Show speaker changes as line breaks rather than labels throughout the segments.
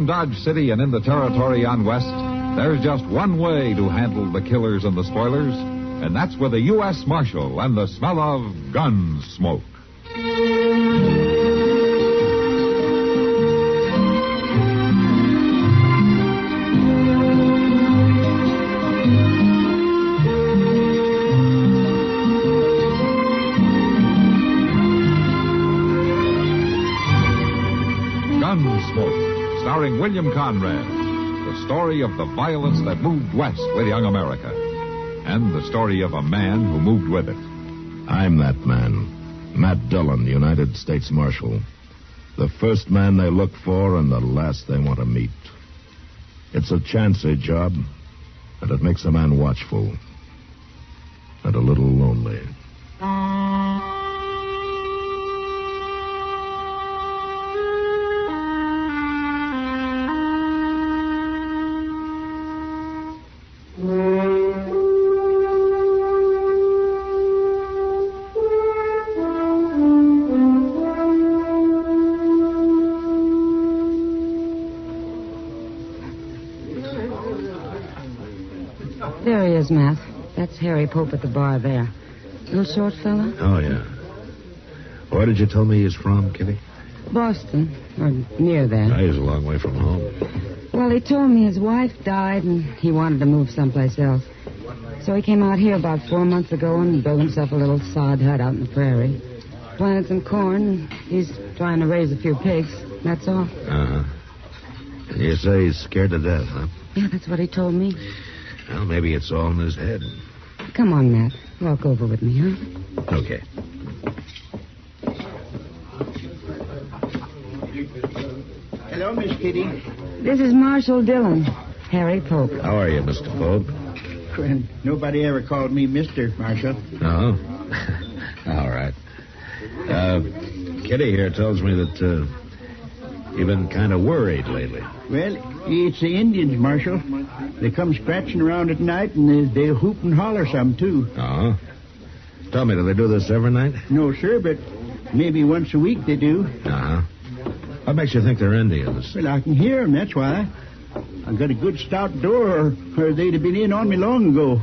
Around Dodge City and in the territory on West, there's just one way to handle the killers and the spoilers, and that's with a U.S. Marshal and the smell of Gunsmoke. Gunsmoke, starring William Conrad. The story of the violence that moved west with young America. And the story of a man who moved with it.
I'm that man. Matt Dillon, United States Marshal. The first man they look for and the last they want to meet. It's a chancy job, and it makes a man watchful. And a little lonely.
There he is, Matt. That's Harry Pope at the bar there. Little short fella?
Oh, yeah. Where did you tell me he's from, Kitty?
Boston, or near there.
He's a long way from home.
Well, he told me his wife died and he wanted to move someplace else. So he came out here about 4 months ago and built himself a little sod hut out in the prairie. Planted some corn, and he's trying to raise a few pigs. That's all.
Uh-huh. And you say he's scared to death, huh?
Yeah, that's what he told me.
Well, maybe it's all in his head.
Come on, Matt. Walk over with me, huh?
Okay.
Hello, Miss Kitty.
This is Marshal Dillon, Harry Pope.
How are you, Mr. Pope?
Well, nobody ever called me Mr. Marshal.
No? All right. Kitty here tells me that you've been kind of worried lately.
Well, it's the Indians, Marshal. They come scratching around at night, and they hoop and holler some, too.
Oh? Tell me, do they do this every night?
No, sir, but maybe once a week they do.
Uh-huh. What makes you think they're Indians?
Well, I can hear them, that's why. I've got a good stout door, or they'd have been in on me long ago.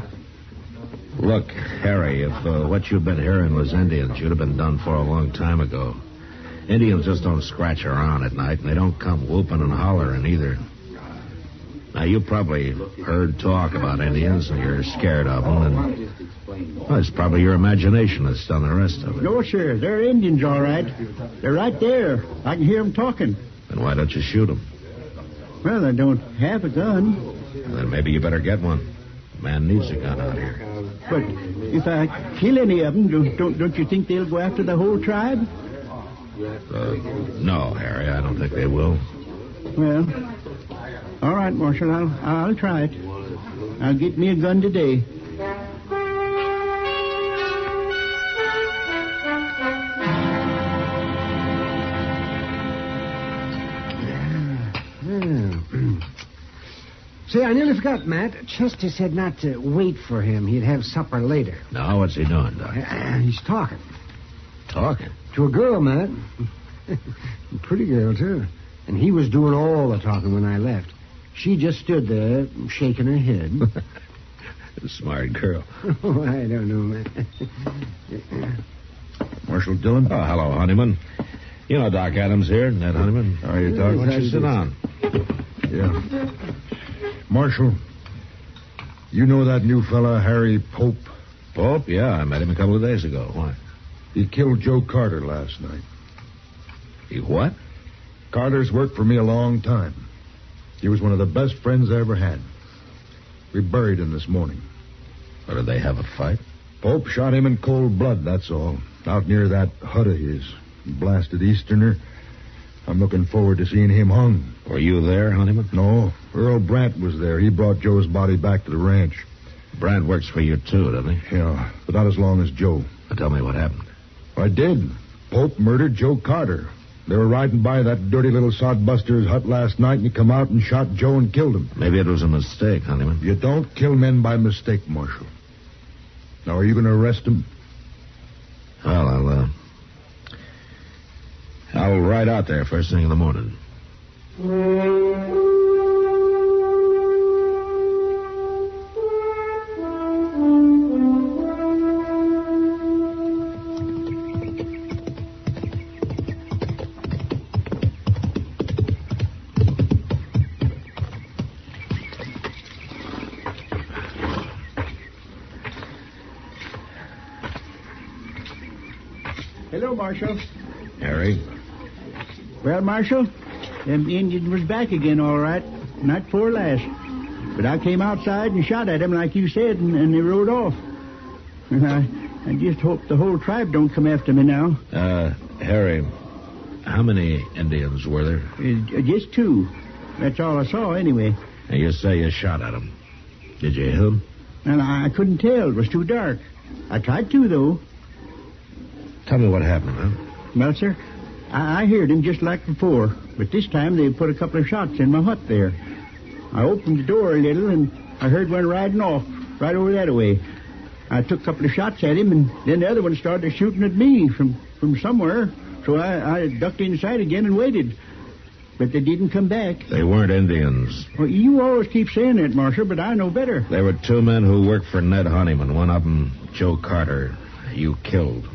Look, Harry, if what you've been hearing was Indians, you'd have been done for a long time ago. Indians just don't scratch around at night, and they don't come whooping and hollering either. Now, you probably heard talk about Indians, and you're scared of them, and well, it's probably your imagination that's done the rest of it.
No, sir, they're Indians, all right. They're right there. I can hear them talking.
Then why don't you shoot them?
Well, I don't have a gun.
Then maybe you better get one. A man needs a gun out here.
But if I kill any of them, don't you think they'll go after the whole tribe?
No, Harry, I don't think they will.
Well, all right, Marshal, I'll try it. I'll get me a gun today.
Say, I nearly forgot, Matt. Chester said not to wait for him. He'd have supper later.
Now, what's he doing, Doc?
He's talking.
Talking?
To a girl, Matt. A pretty girl, too. And he was doing all the talking when I left. She just stood there, shaking her head.
A smart girl.
Oh, I don't know, Matt.
Marshal Dillon?
Oh, hello, Honeyman. You know Doc Adams here, Ned Honeyman.
How are you, Doc?
Why don't you sit down?
Yeah. Marshal, you know that new fella, Harry Pope?
Pope? Yeah, I met him a couple of days ago. Why?
He killed Joe Carter last night.
He what?
Carter's worked for me a long time. He was one of the best friends I ever had. We buried him this morning.
Or did they have a fight?
Pope shot him in cold blood, that's all. Out near that hut of his. Blasted Easterner. I'm looking forward to seeing him hung.
Were you there, Honeyman?
No. Earl Brant was there. He brought Joe's body back to the ranch.
Brant works for you, too, doesn't he?
Yeah, but not as long as Joe.
Now tell me what happened.
I did. Pope murdered Joe Carter. They were riding by that dirty little sodbuster's hut last night, and he come out and shot Joe and killed him.
Maybe it was a mistake, Honeyman.
You don't kill men by mistake, Marshal. Now, are you going to arrest him?
Well, I'll ride out there first thing in the morning.
Hello, Marshal.
Harry?
Well, Marshal, them Indians was back again, all right. Night before last. But I came outside and shot at them like you said, and they rode off. And I just hope the whole tribe don't come after me now.
Harry, how many Indians were there?
Just two. That's all I saw, anyway.
And you say you shot at them. Did you hit them?
And I couldn't tell. It was too dark. I tried to, though.
Tell me what happened, huh?
Well, sir, I heard him just like before, but this time they put a couple of shots in my hut there. I opened the door a little, and I heard one riding off right over that way. I took a couple of shots at him, and then the other one started shooting at me from somewhere, so I ducked inside again and waited. But they didn't come back.
They weren't Indians.
Well, you always keep saying that, Marshal, but I know better.
They were two men who worked for Ned Honeyman. One of them, Joe Carter, you killed.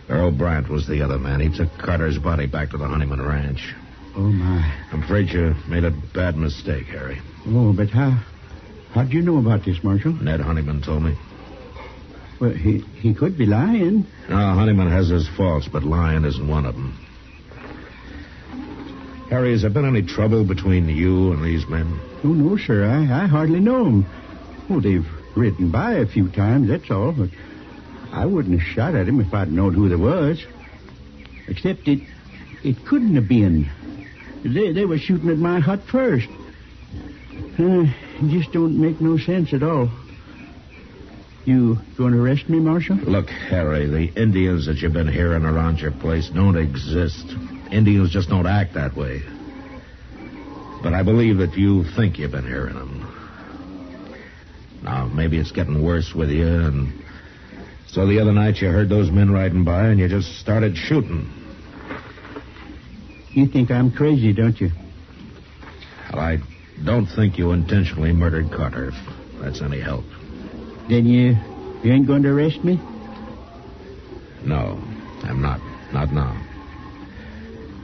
Earl Brant was the other man. He took Carter's body back to the Honeyman ranch.
Oh, my.
I'm afraid you made a bad mistake, Harry.
Oh, but how'd you know about this, Marshal?
Ned Honeyman told me.
Well, he could be lying.
No, Honeyman has his faults, but lying isn't one of them. Harry, has there been any trouble between you and these men?
Oh, no, sir. I hardly know them. Oh, they've ridden by a few times, that's all, but I wouldn't have shot at him if I'd known who there was. Except it couldn't have been. They were shooting at my hut first. It just don't make no sense at all. You going to arrest me, Marshal?
Look, Harry, the Indians that you've been hearing around your place don't exist. Indians just don't act that way. But I believe that you think you've been hearing them. Now, maybe it's getting worse with you, and so the other night you heard those men riding by and you just started shooting.
You think I'm crazy, don't you?
Well, I don't think you intentionally murdered Carter, if that's any help.
Then you ain't going to arrest me?
No, I'm not. Not now.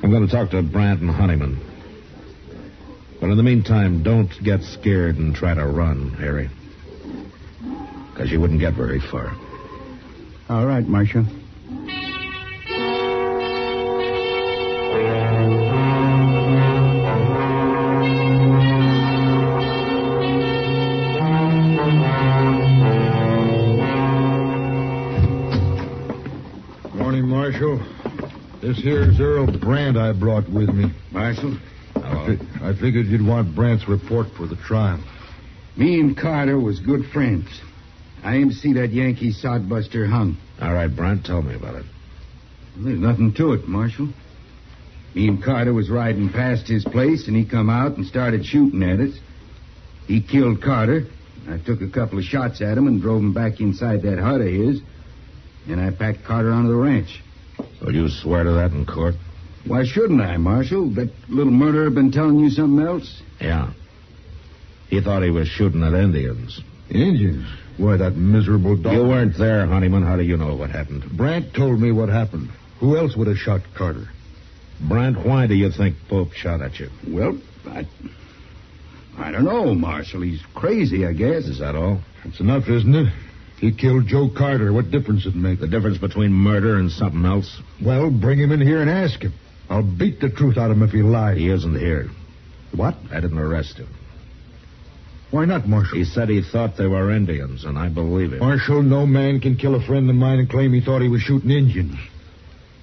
I'm going to talk to Brant and Honeyman. But in the meantime, don't get scared and try to run, Harry. Because you wouldn't get very far.
All right, Marshal.
Morning, Marshal. This here's Earl Brant I brought with me.
Marshal?
I figured you'd want Brant's report for the trial.
Me and Carter was good friends. I aim to see that Yankee sodbuster hung.
All right, Brant, tell me about it.
Well, there's nothing to it, Marshal. Me and Carter was riding past his place, and he come out and started shooting at us. He killed Carter. I took a couple of shots at him and drove him back inside that hut of his. And I packed Carter onto the ranch.
Will you swear to that in court?
Why shouldn't I, Marshal? That little murderer been telling you something else?
Yeah. He thought he was shooting at Indians.
Indians? Why, that miserable dog...
You weren't there, Honeyman. How do you know what happened?
Brant told me what happened. Who else would have shot Carter?
Brant, why do you think Pope shot at you?
Well, I don't know, Marshal. He's crazy, I guess.
Is that all?
That's enough, isn't it? He killed Joe Carter. What difference does it make?
The difference between murder and something else?
Well, bring him in here and ask him. I'll beat the truth out of him if he lies.
He isn't here.
What?
I didn't arrest him.
Why not, Marshal?
He said he thought they were Indians, and I believe him.
Marshal, no man can kill a friend of mine and claim he thought he was shooting Indians.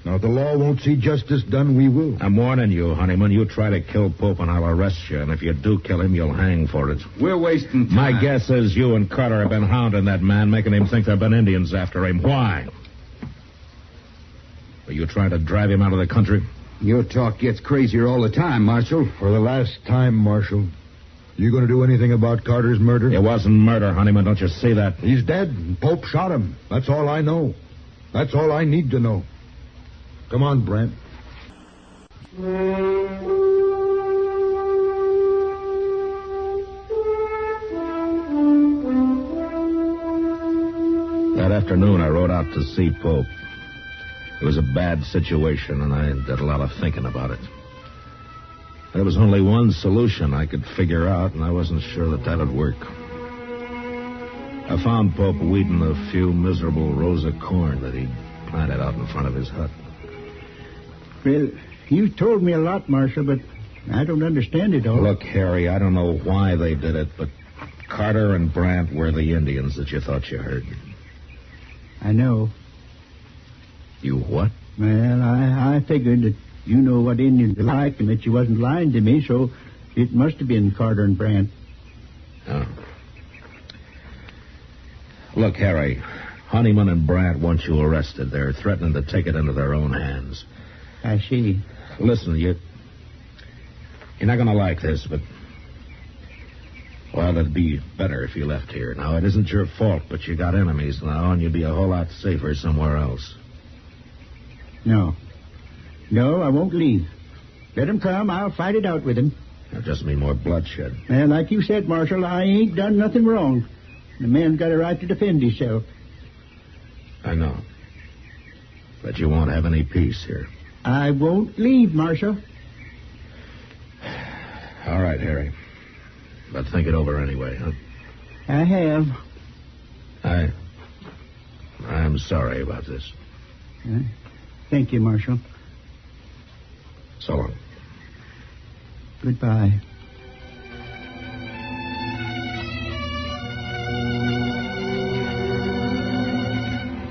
Now, if the law won't see justice done, we will.
I'm warning you, Honeyman. You try to kill Pope, and I'll arrest you. And if you do kill him, you'll hang for it.
We're wasting time.
My guess is you and Carter have been hounding that man, making him think there have been Indians after him. Why? Are you trying to drive him out of the country?
Your talk gets crazier all the time, Marshal.
For the last time, Marshal. You going to do anything about Carter's murder?
It wasn't murder, Honeyman. Don't you see that?
He's dead, and Pope shot him. That's all I know. That's all I need to know. Come on, Brant.
afternoon, I rode out to see Pope. It was a bad situation, and I did a lot of thinking about it. There was only one solution I could figure out, and I wasn't sure that would work. I found Pope weeding a few miserable rows of corn that he'd planted out in front of his hut.
Well, you told me a lot, Marshal, but I don't understand it all.
Look, Harry, I don't know why they did it, but Carter and Brant were the Indians that you thought you heard.
I know.
You what?
Well, I figured that you know what Indians are like and that you wasn't lying to me, so it must have been Carter and Brant.
Oh. Look, Harry, Honeyman and Brant want you arrested. They're threatening to take it into their own hands.
I see.
Listen, you're not going to like this, but... Well, it'd be better if you left here. Now, it isn't your fault, but you got enemies now, and you'd be a whole lot safer somewhere else.
No, I won't leave. Let him come. I'll fight it out with him.
That'll just mean more bloodshed.
And like you said, Marshal, I ain't done nothing wrong. The man's got a right to defend himself.
I know. But you won't have any peace here.
I won't leave, Marshal.
All right, Harry. But think it over anyway, huh?
I have.
I'm sorry about this.
Thank you, Marshal.
So long.
Goodbye.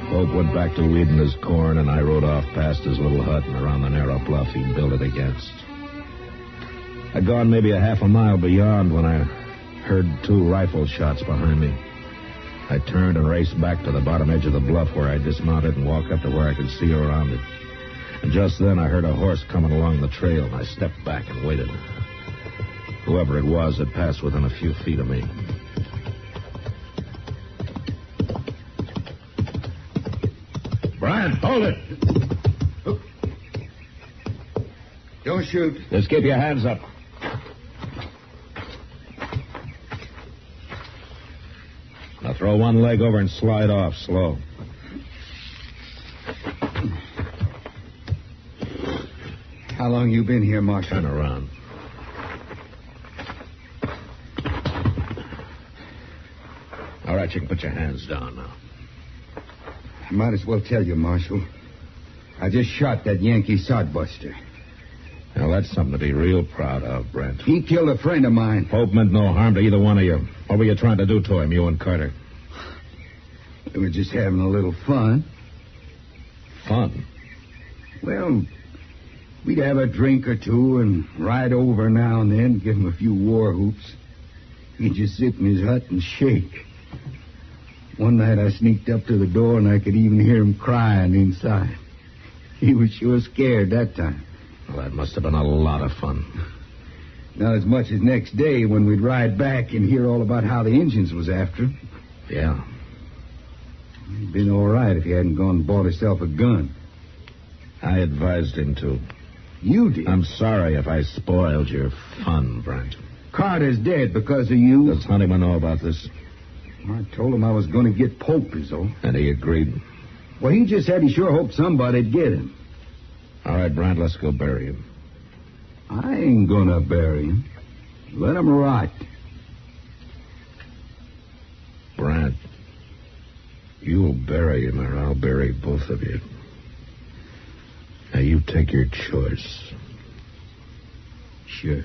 Pope went back to weeding his corn, and I rode off past his little hut and around the narrow bluff he'd built it against. I'd gone maybe a half a mile beyond when I heard 2 rifle shots behind me. I turned and raced back to the bottom edge of the bluff where I dismounted and walked up to where I could see around it. And just then I heard a horse coming along the trail, and I stepped back and waited. Whoever it was had passed within a few feet of me. Brant, hold it!
Don't shoot.
Just keep your hands up. Now throw one leg over and slide off slow.
How long you been here, Marshal?
Turn around. All right, you can put your hands down now.
I might as well tell you, Marshal. I just shot that Yankee sodbuster.
Now, that's something to be real proud of, Brent.
He killed a friend of mine.
Pope meant no harm to either one of you. What were you trying to do to him, you and Carter?
We were just having a little fun.
Fun?
Well, we'd have a drink or two and ride over now and then, give him a few war whoops. He'd just sit in his hut and shake. One night I sneaked up to the door and I could even hear him crying inside. He was sure scared that time.
Well, that must have been a lot of fun.
Not as much as next day when we'd ride back and hear all about how the Indians was after him.
Yeah.
He'd been all right if he hadn't gone and bought himself a gun.
I advised him to.
You did?
I'm sorry if I spoiled your fun, Brent.
Carter's dead because of you.
Does Honeyman know about this?
I told him I was going to get Pope, is all.
And he agreed?
Well, he just said he sure hoped somebody'd get him.
All right, Brant, let's go bury him.
I ain't gonna bury him. Let him rot.
Brant, you'll bury him or I'll bury both of you. Now, you take your choice.
Sure.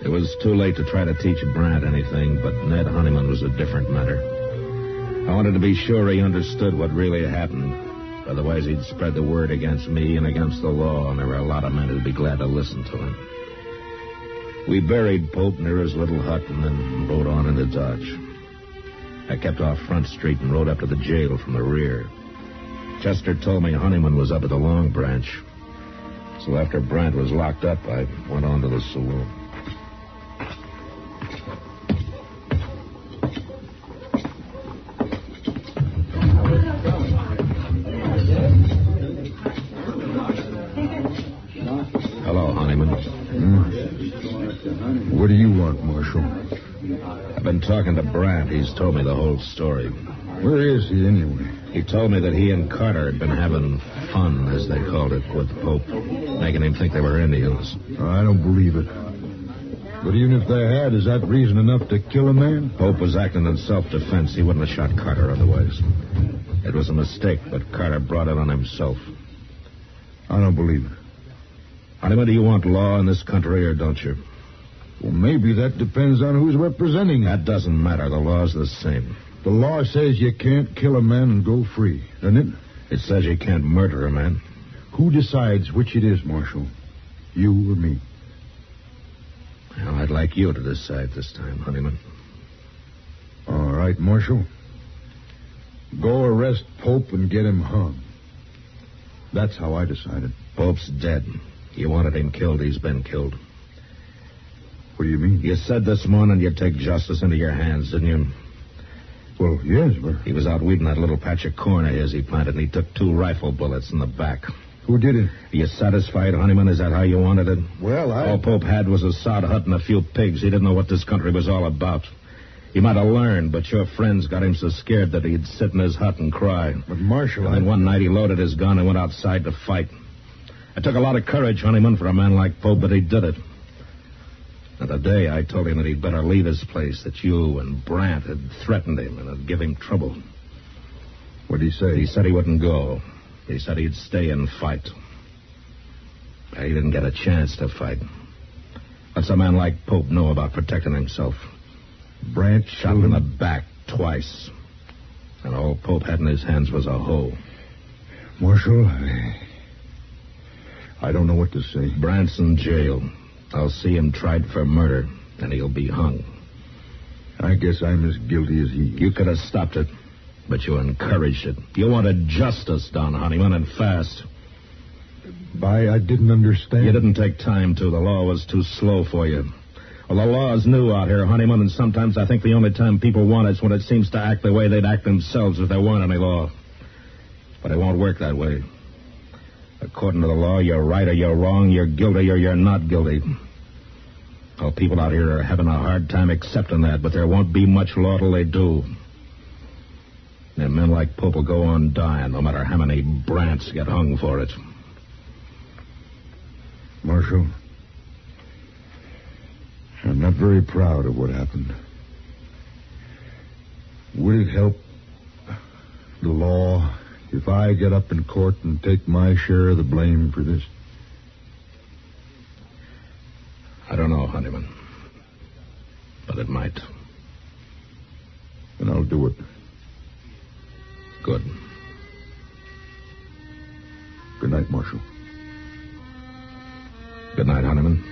It was too late to try to teach Brant anything, but Ned Honeyman was a different matter. I wanted to be sure he understood what really happened. Otherwise, he'd spread the word against me and against the law, and there were a lot of men who'd be glad to listen to him. We buried Pope near his little hut and then rode on into Dodge. I kept off Front Street and rode up to the jail from the rear. Chester told me Honeyman was up at the Long Branch. So after Brant was locked up, I went on to the saloon. Hello, Honeyman. Honeyman.
What do you want, Marshal?
I've been talking to Brant. He's told me the whole story.
Where is he, anyway?
He told me that he and Carter had been having fun, as they called it, with Pope, making him think they were Indians.
I don't believe it. But even if they had, is that reason enough to kill a man?
Pope was acting in self-defense. He wouldn't have shot Carter otherwise. It was a mistake, but Carter brought it on himself.
I don't believe it.
Honeyman, do you want law in this country or don't you?
Well, maybe that depends on who's representing it.
That doesn't matter. The law's the same.
The law says you can't kill a man and go free, doesn't it?
It says you can't murder a man.
Who decides which it is, Marshal? You or me?
Well, I'd like you to decide this time, Honeyman.
All right, Marshal. Go arrest Pope and get him hung. That's how I decided.
Pope's dead. You wanted him killed. He's been killed.
What do you mean?
You said this morning you'd take justice into your hands, didn't you?
Well, yes, but...
He was out weeding that little patch of corn of his he planted, and he took 2 rifle bullets in the back.
Who did it?
Are you satisfied, Honeyman? Is that how you wanted it?
Well,
All Pope had was a sod hut and a few pigs. He didn't know what this country was all about. He might have learned, but your friends got him so scared that he'd sit in his hut and cry.
But, Marshal,
And then one night he loaded his gun and went outside to fight. It took a lot of courage, Honeyman, for a man like Pope, but he did it. And the day I told him that he'd better leave his place, that you and Brant had threatened him and had given him trouble.
What'd he say?
He said he wouldn't go. He said he'd stay and fight. He didn't get a chance to fight. What's a man like Pope know about protecting himself?
Brant
Shot him in the back twice. And all Pope had in his hands was a hoe.
Marshal, I don't know what to say.
Brant's in jail. I'll see him tried for murder, and he'll be hung.
I guess I'm as guilty as he is.
You could have stopped it, but you encouraged it. You wanted justice done, Honeyman, and fast.
I didn't understand.
You didn't take time to. The law was too slow for you. Well, the law is new out here, Honeyman, and sometimes I think the only time people want it is when it seems to act the way they'd act themselves if there weren't any law. But it won't work that way. According to the law, you're right or you're wrong, you're guilty or you're not guilty. Well, people out here are having a hard time accepting that, but there won't be much law till they do. And men like Pope will go on dying, no matter how many Brants get hung for it.
Marshal, I'm not very proud of what happened. Would it help the law if I get up in court and take my share of the blame for this?
I don't know, Honeyman. But it might.
Then I'll do it.
Good.
Good night, Marshal.
Good night, Honeyman.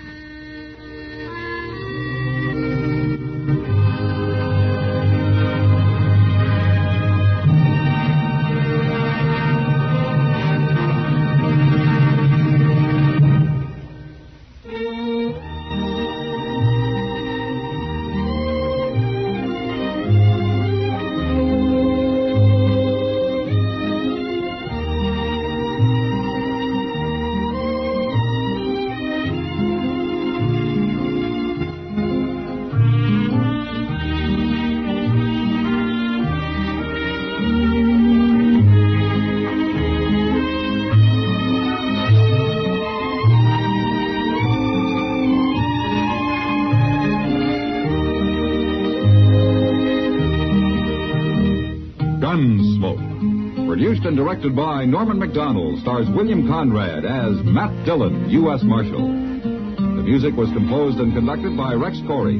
Gunsmoke. Produced and directed by Norman Macdonald, stars William Conrad as Matt Dillon, U.S. Marshal. The music was composed and conducted by Rex Corey.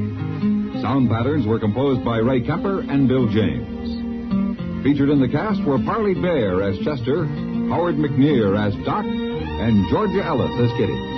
Sound patterns were composed by Ray Kemper and Bill James. Featured in the cast were Parley Bear as Chester, Howard McNear as Doc, and Georgia Ellis as Kitty.